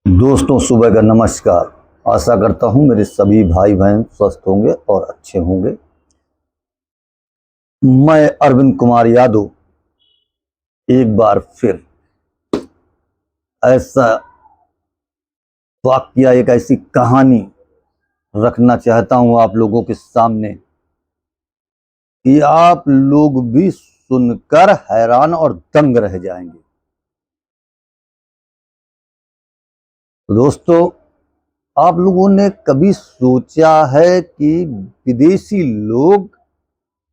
दोस्तों, सुबह का नमस्कार। आशा करता हूं मेरे सभी भाई बहन स्वस्थ होंगे और अच्छे होंगे। मैं अरविंद कुमार यादव एक बार फिर ऐसा वाकया, एक ऐसी कहानी रखना चाहता हूं आप लोगों के सामने कि आप लोग भी सुनकर हैरान और दंग रह जाएंगे। दोस्तों, आप लोगों ने कभी सोचा है कि विदेशी लोग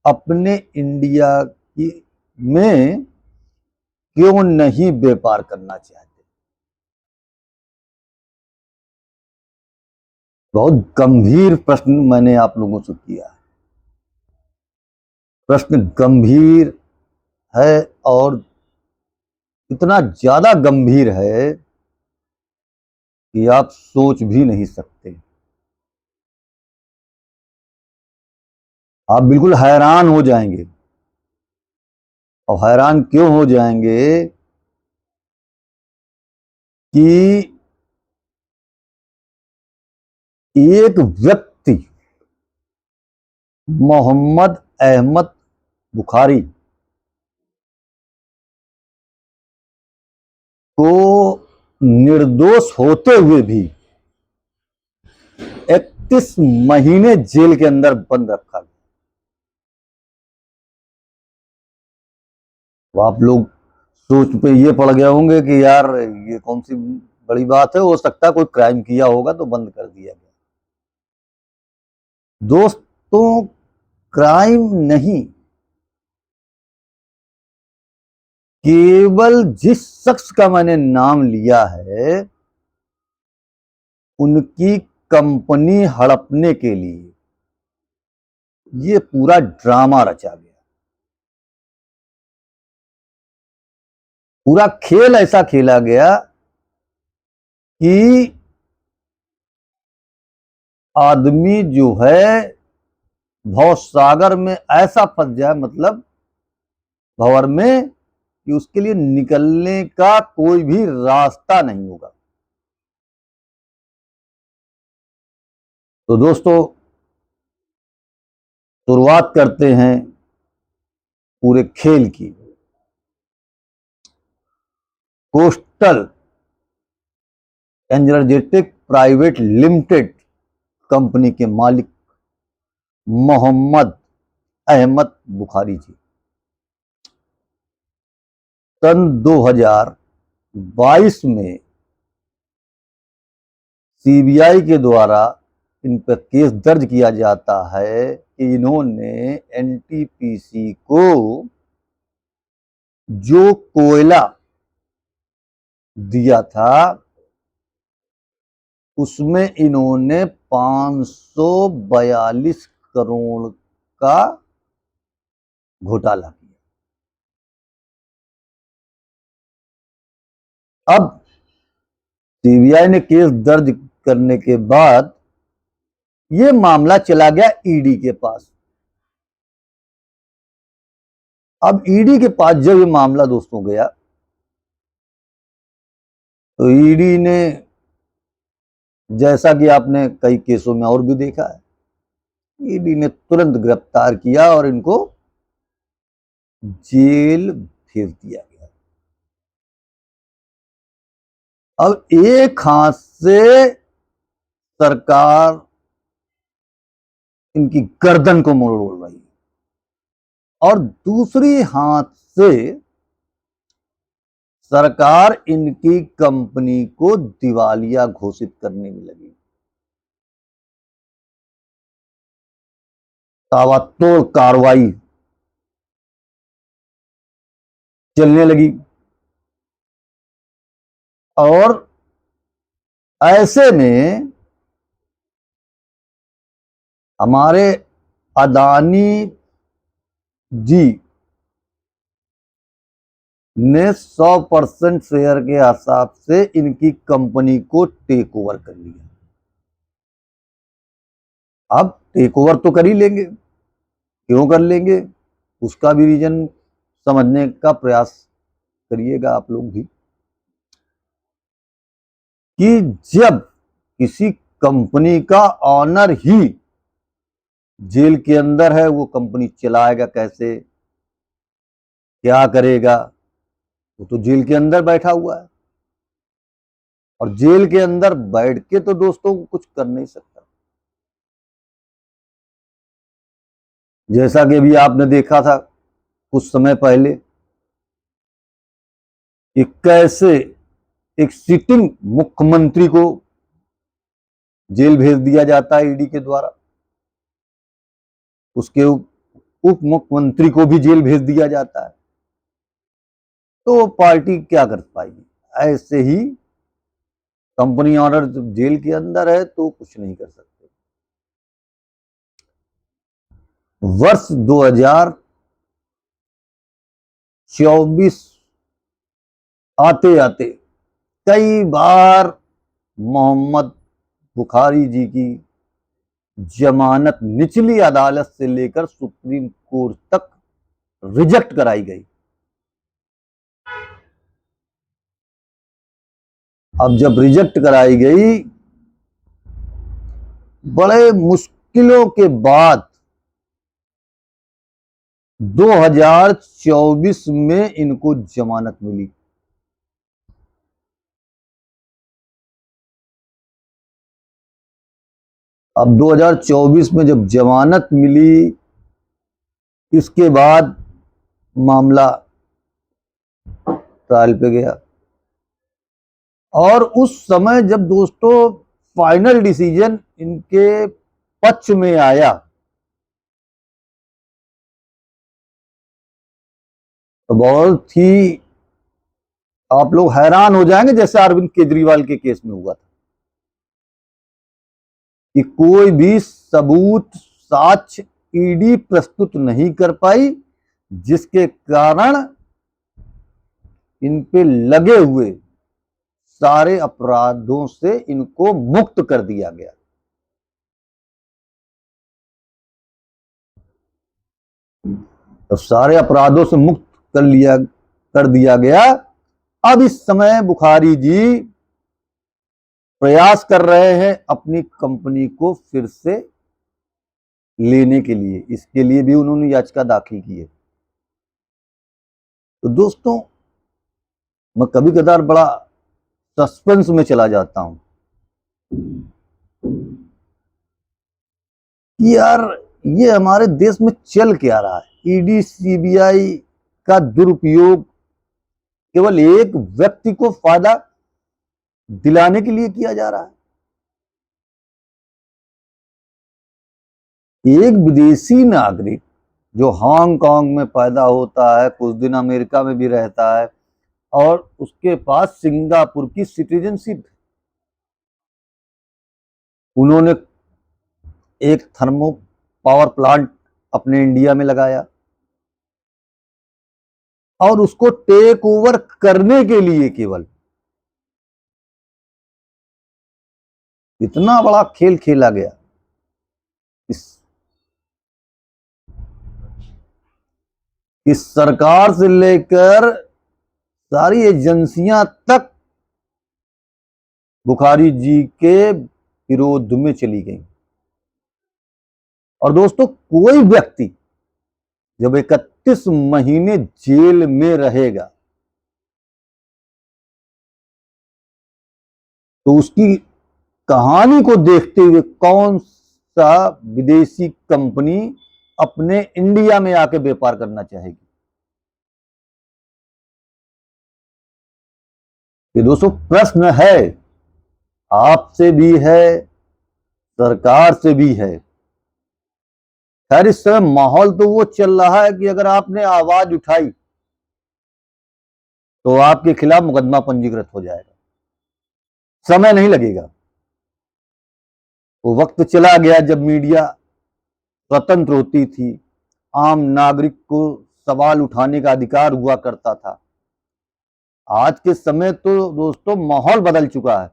अपने इंडिया की में क्यों नहीं व्यापार करना चाहते? बहुत गंभीर प्रश्न मैंने आप लोगों से किया। प्रश्न गंभीर है और इतना ज्यादा गंभीर है कि आप सोच भी नहीं सकते। आप बिल्कुल हैरान हो जाएंगे। और हैरान क्यों हो जाएंगे कि एक व्यक्ति मोहम्मद अहमद बुखारी को निर्दोष होते हुए भी 31 महीने जेल के अंदर बंद रखा गया। तो आप लोग सोच पे ये पड़ गए होंगे कि यार ये कौन सी बड़ी बात है, हो सकता है कोई क्राइम किया होगा तो बंद कर दिया गया। दोस्तों, क्राइम नहीं, केवल जिस शख्स का मैंने नाम लिया है उनकी कंपनी हड़पने के लिए ये पूरा ड्रामा रचा गया। पूरा खेल ऐसा खेला गया कि आदमी जो है भव सागर में ऐसा फंस जाए, मतलब भंवर में, कि उसके लिए निकलने का कोई भी रास्ता नहीं होगा। तो दोस्तों, शुरुआत करते हैं पूरे खेल की। Coastal energetic private limited company के मालिक मोहम्मद अहमद बुखारी जी सन 2022 में सीबीआई के द्वारा इन पर केस दर्ज किया जाता है कि इन्होंने एनटीपीसी को जो कोयला दिया था उसमें इन्होंने 542 करोड़ का घोटाला किया। अब सीबीआई ने केस दर्ज करने के बाद यह मामला चला गया ईडी के पास। अब ईडी के पास जब ये मामला दोस्तों गया तो ईडी ने, जैसा कि आपने कई केसों में और भी देखा है, ईडी ने तुरंत गिरफ्तार किया और इनको जेल भेज दिया गया। अब एक हाथ से सरकार इनकी गर्दन को मोड़ रही है और दूसरी हाथ से सरकार इनकी कंपनी को दिवालिया घोषित करने में लगी। ताबड़तोड़ कार्रवाई चलने लगी और ऐसे में हमारे अदानी जी ने 100% शेयर के हिसाब से इनकी कंपनी को टेक ओवर कर लिया। अब टेक ओवर तो कर ही लेंगे, क्यों कर लेंगे, उसका भी रीजन समझने का प्रयास करिएगा आप लोग भी। कि जब किसी कंपनी का ऑनर ही जेल के अंदर है, वो कंपनी चलाएगा कैसे, क्या करेगा? वो तो जेल के अंदर बैठा हुआ है, और जेल के अंदर बैठ के तो दोस्तों कुछ कर नहीं सकता। जैसा कि अभी आपने देखा था कुछ समय पहले कि कैसे एक सिटिंग मुख्यमंत्री को जेल भेज दिया जाता है ईडी के द्वारा, उसके उप मुख्यमंत्री को भी जेल भेज दिया जाता है। तो पार्टी क्या कर पाएगी? ऐसे ही कंपनी ऑनर जब जेल के अंदर है तो कुछ नहीं कर सकते। वर्ष 2024 आते आते कई बार मोहम्मद बुखारी जी की जमानत निचली अदालत से लेकर सुप्रीम कोर्ट तक रिजेक्ट कराई गई। अब जब रिजेक्ट कराई गई, बड़े मुश्किलों के बाद 2024 में इनको जमानत मिली। अब 2024 में जब जमानत मिली, इसके बाद मामला ट्रायल पे गया, और उस समय जब दोस्तों फाइनल डिसीजन इनके पक्ष में आया तो बहुत ही आप लोग हैरान हो जाएंगे, जैसे अरविंद केजरीवाल के केस में हुआ था कि कोई भी सबूत साक्ष्य ईडी प्रस्तुत नहीं कर पाई, जिसके कारण इन पे लगे हुए सारे अपराधों से इनको मुक्त कर दिया गया। तो सारे अपराधों से मुक्त कर दिया गया। अब इस समय बुखारी जी प्रयास कर रहे हैं अपनी कंपनी को फिर से लेने के लिए, इसके लिए भी उन्होंने याचिका दाखिल की है। तो दोस्तों मैं कभी कदार बड़ा सस्पेंस में चला जाता हूं कि यार ये हमारे देश में चल क्या रहा है। ईडी सीबीआई का दुरुपयोग केवल एक व्यक्ति को फायदा दिलाने के लिए किया जा रहा है। एक विदेशी नागरिक जो हांगकांग में पैदा होता है, कुछ दिन अमेरिका में भी रहता है, और उसके पास सिंगापुर की सिटीजनशिप, उन्होंने एक थर्मो पावर प्लांट अपने इंडिया में लगाया, और उसको टेक ओवर करने के लिए केवल इतना बड़ा खेल खेला गया। इस सरकार से लेकर सारी एजेंसियां तक बुखारी जी के विरोध में चली गई। और दोस्तों कोई व्यक्ति जब 31 महीने जेल में रहेगा तो उसकी कहानी को देखते हुए कौन सा विदेशी कंपनी अपने इंडिया में आके व्यापार करना चाहेगी? ये दोस्तों प्रश्न है, आपसे भी है, सरकार से भी है। खैर इस समय माहौल तो वो चल रहा है कि अगर आपने आवाज उठाई तो आपके खिलाफ मुकदमा पंजीकृत हो जाएगा, समय नहीं लगेगा। वो वक्त चला गया जब मीडिया स्वतंत्र होती थी, आम नागरिक को सवाल उठाने का अधिकार हुआ करता था। आज के समय तो दोस्तों माहौल बदल चुका है।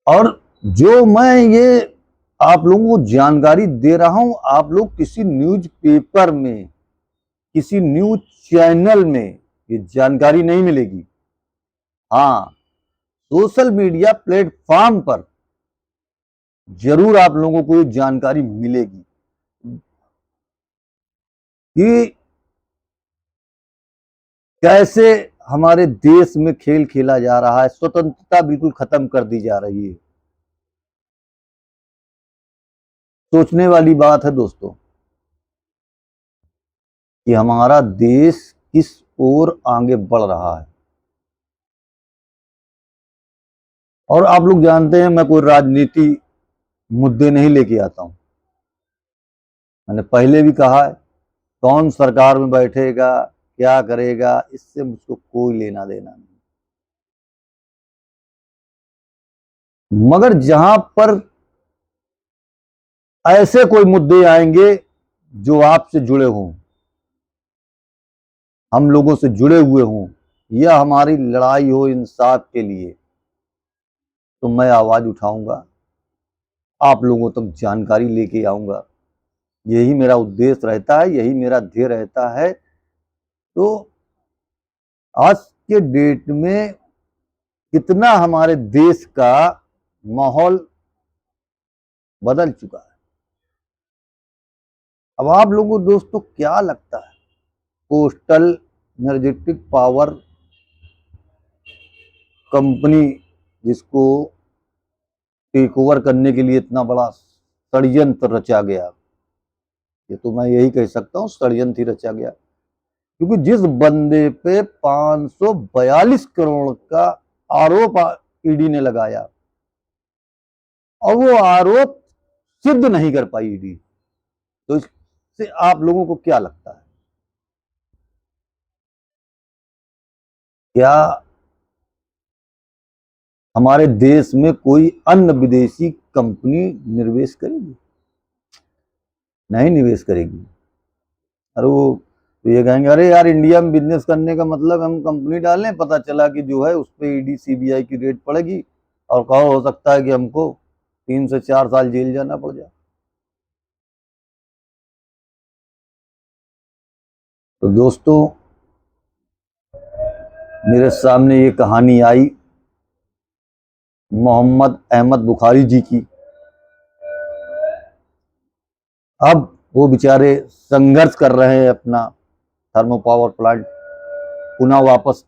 और जो मैं ये आप लोगों को जानकारी दे रहा हूं, आप लोग किसी न्यूज़पेपर में, किसी न्यूज़ चैनल में ये जानकारी नहीं मिलेगी। हाँ, सोशल मीडिया प्लेटफॉर्म पर जरूर आप लोगों को ये जानकारी मिलेगी कि कैसे हमारे देश में खेल खेला जा रहा है, स्वतंत्रता बिल्कुल खत्म कर दी जा रही है। सोचने वाली बात है दोस्तों कि हमारा देश किस ओर आगे बढ़ रहा है। और आप लोग जानते हैं मैं कोई राजनीति मुद्दे नहीं लेके आता हूं। मैंने पहले भी कहा है, कौन सरकार में बैठेगा, क्या करेगा, इससे मुझको कोई लेना देना नहीं। मगर जहां पर ऐसे कोई मुद्दे आएंगे जो आपसे जुड़े हों, हम लोगों से जुड़े हुए हों, या हमारी लड़ाई हो इंसाफ के लिए, तो मैं आवाज उठाऊंगा, आप लोगों तक जानकारी लेके आऊंगा। यही मेरा उद्देश्य रहता है, यही मेरा ध्येय रहता है। तो आज के डेट में कितना हमारे देश का माहौल बदल चुका है। अब आप लोगों को दोस्तों क्या लगता है, कोस्टल एनर्जेटिक पावर कंपनी जिसको टेक ओवर करने के लिए इतना बड़ा षड्यंत्र रचा गया, ये तो मैं यही कह सकता हूं, षड्यंत्र ही रचा गया। क्योंकि जिस बंदे पे 542 करोड़ का आरोप ईडी ने लगाया और वो आरोप सिद्ध नहीं कर पाई ईडी, तो इससे आप लोगों को क्या लगता है, क्या हमारे देश में कोई अन्य विदेशी कंपनी निवेश करेगी? नहीं निवेश करेगी। अरे वो तो ये कहेंगे, अरे यार इंडिया में बिजनेस करने का मतलब हम कंपनी डालें, पता चला कि जो है उस पर ईडी सीबीआई की रेड पड़ेगी और कहा हो सकता है कि हमको 3 से 4 साल जेल जाना पड़ जाए। तो दोस्तों मेरे सामने ये कहानी आई मोहम्मद अहमद बुखारी जी की। अब वो बेचारे संघर्ष कर रहे हैं अपना थर्मो पावर प्लांट पुनः वापस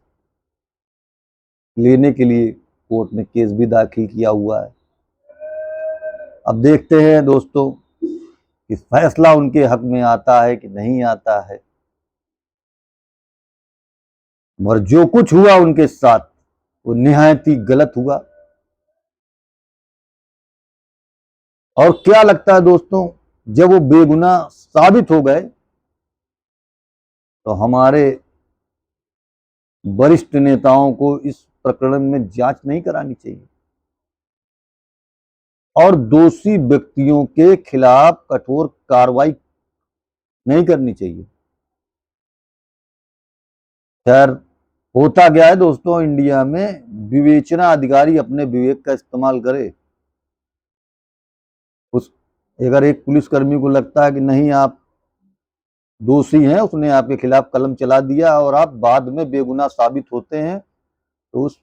लेने के लिए, कोर्ट में केस भी दाखिल किया हुआ है। अब देखते हैं दोस्तों कि फैसला उनके हक में आता है कि नहीं आता है। मगर जो कुछ हुआ उनके साथ वो निहायत ही गलत हुआ। और क्या लगता है दोस्तों, जब वो बेगुनाह साबित हो गए तो हमारे वरिष्ठ नेताओं को इस प्रकरण में जांच नहीं करानी चाहिए और दोषी व्यक्तियों के खिलाफ कठोर कार्रवाई नहीं करनी चाहिए? खैर, होता क्या है दोस्तों, इंडिया में विवेचना अधिकारी अपने विवेक का इस्तेमाल करे। उस अगर एक पुलिसकर्मी को लगता है कि नहीं आप दोषी हैं, उसने आपके खिलाफ कलम चला दिया और आप बाद में बेगुनाह साबित होते हैं, तो उस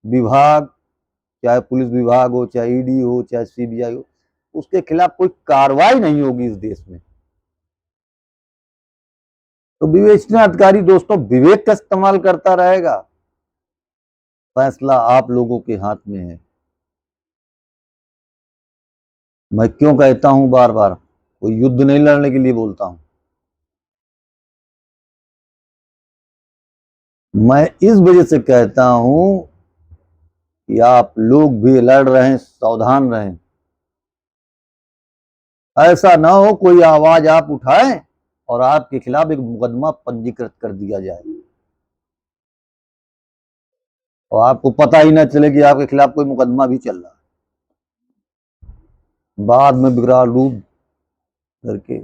विभाग, चाहे पुलिस विभाग हो, चाहे ईडी हो, चाहे सीबीआई हो, उसके खिलाफ कोई कार्रवाई नहीं होगी इस देश में। तो विवेचना अधिकारी दोस्तों विवेक का इस्तेमाल करता रहेगा, फैसला आप लोगों के हाथ में है। मैं क्यों कहता हूं बार बार, कोई युद्ध नहीं लड़ने के लिए बोलता हूं, मैं इस वजह से कहता हूं कि आप लोग भी लड़ रहे हैं, सावधान रहें। ऐसा ना हो कोई आवाज आप उठाएं और आपके खिलाफ एक मुकदमा पंजीकृत कर दिया जाए और आपको पता ही ना चले कि आपके खिलाफ कोई मुकदमा भी चल रहा है, बाद में विकराल रूप करके।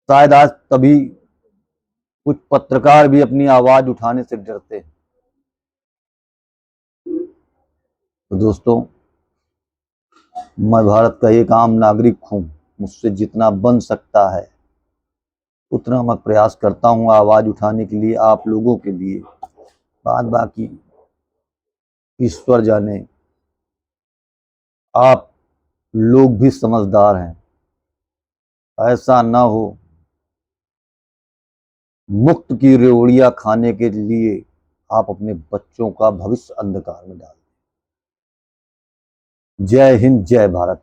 शायद आज तभी कुछ पत्रकार भी अपनी आवाज उठाने से डरते हैं। तो दोस्तों मैं भारत का एक आम नागरिक हूं, मुझसे जितना बन सकता है उतना मैं प्रयास करता हूँ आवाज़ उठाने के लिए आप लोगों के लिए। बाद बाकी ईश्वर जाने, आप लोग भी समझदार हैं। ऐसा ना हो मुफ्त की रेवड़ियां खाने के लिए आप अपने बच्चों का भविष्य अंधकार में डाल दें। जय हिंद, जय भारत।